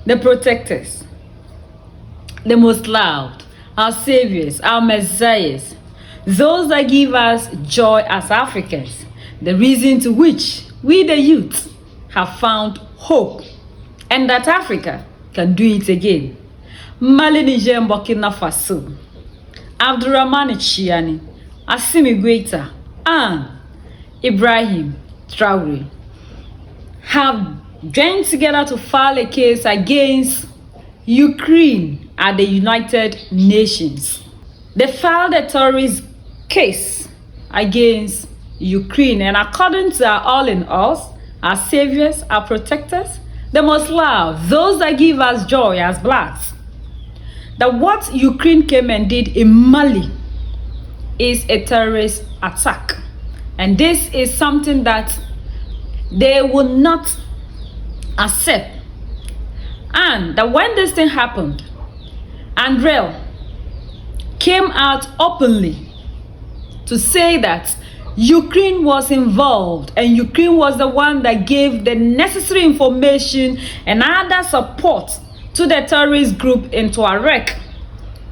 the protectors, the most loved, our saviors, our messiahs, those that give us joy as Africans, the reason to which we the youth have found hope and that Africa can do it again. Mali, Niger and Burkina Faso, Abdurrahman Chiani, Assimi Goita, and Ibrahim Traore have joined together to file a case against Ukraine at the United Nations. They filed a terrorist case against Ukraine, and according to our all in all, our saviors, our protectors, the most loved, those that give us joy as blacks, that what Ukraine came and did in Mali is a terrorist attack. And this is something that they will not accept. And that when this thing happened, Andrel came out openly to say that Ukraine was involved and Ukraine was the one that gave the necessary information and other support to the terrorist group in Tuareg,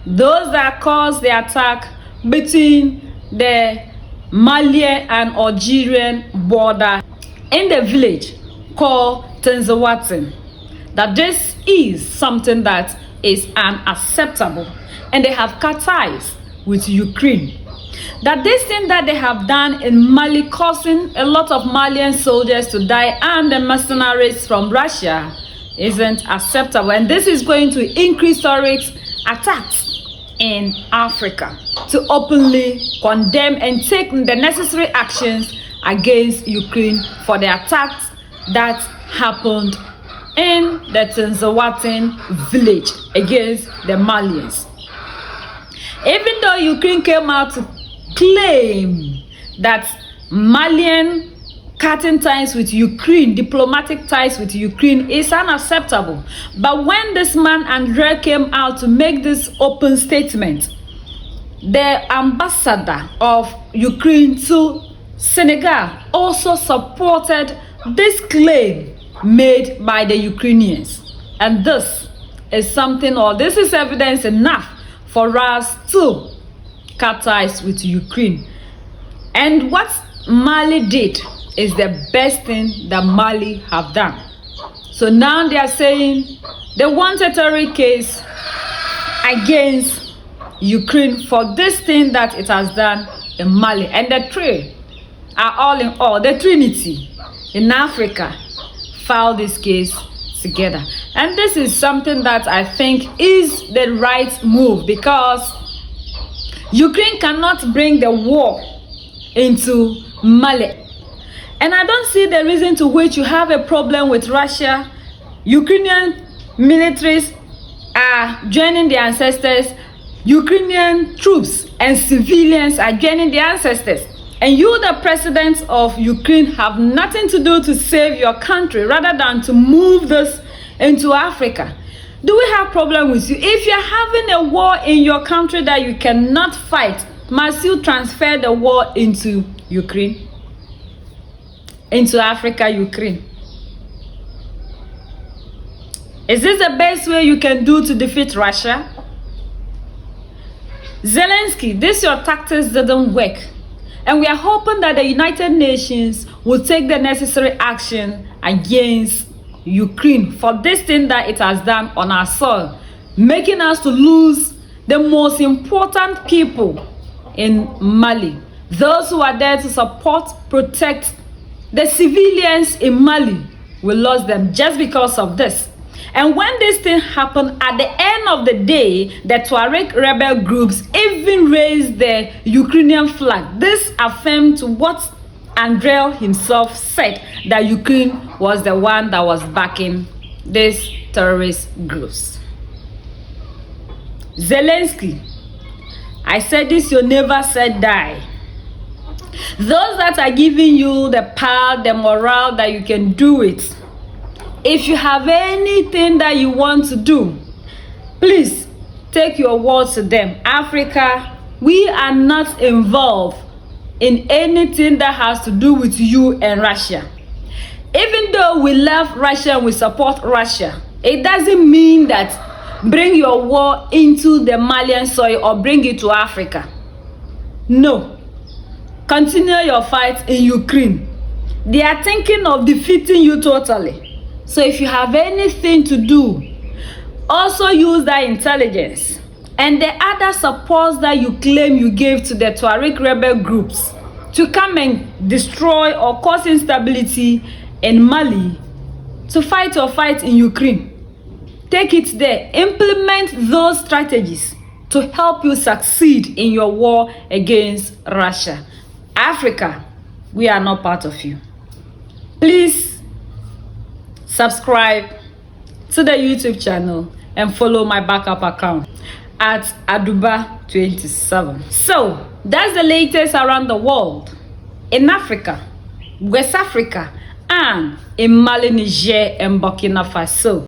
those that caused the attack between the Malian and Algerian border in the village called Tenzawatin. That this is something that is unacceptable, and they have cut ties with Ukraine. That this thing that they have done in Mali, causing a lot of Malian soldiers to die and the mercenaries from Russia, isn't acceptable. And this is going to increase terrorist attacks in Africa, to openly condemn and take the necessary actions against Ukraine for the attacks that happened in the Tenzawatin village against the Malians. Even though Ukraine came out to claim that Malian cutting ties with Ukraine, diplomatic ties with Ukraine, is unacceptable. But when this man André came out to make this open statement, the ambassador of Ukraine to Senegal also supported this claim made by the Ukrainians. And this is something, or this is evidence enough for us to cut ties with Ukraine. And what Mali did is the best thing that Mali have done. So now they are saying they want a terrorist case against Ukraine for this thing that it has done in Mali. And the three are all in all, the Trinity in Africa filed this case together. And this is something that I think is the right move, because Ukraine cannot bring the war into Mali. And I don't see the reason to which you have a problem with Russia. Ukrainian militaries are joining their ancestors. Ukrainian troops and civilians are joining their ancestors. And you, the president of Ukraine, have nothing to do to save your country rather than to move this into Africa. Do we have problem with you? If you're having a war in your country that you cannot fight, must you transfer the war into Ukraine? Into Africa, Ukraine? Is this the best way you can do to defeat Russia? Zelensky, this your tactics didn't work. And we are hoping that the United Nations will take the necessary action against Ukraine for this thing that it has done on our soil, making us to lose the most important people in Mali. Those who are there to support, protect the civilians in Mali. We lost them just because of this. And when this thing happened, at the end of the day, the Tuareg rebel groups even raised the Ukrainian flag. This affirmed to what André himself said, that Ukraine was the one that was backing these terrorist groups. Zelensky, I said this, you never said die. Those that are giving you the power, the morale that you can do it, if you have anything that you want to do, please take your words to them. Africa, we are not involved in anything that has to do with you and Russia. Even though we love Russia and we support Russia, It doesn't mean that bring your war into the Malian soil or bring it to Africa. No. Continue your fight in Ukraine. They are thinking of defeating you totally. So if you have anything to do, also use that intelligence and the other supports that you claim you gave to the Tuareg rebel groups to come and destroy or cause instability in Mali, to fight your fight in Ukraine. Take it there. Implement those strategies to help you succeed in your war against Russia. Africa, we are not part of you. Please subscribe to the YouTube channel and follow my backup account at Aduba27. So that's the latest around the world, in Africa, West Africa, and in Mali, Niger and Burkina Faso.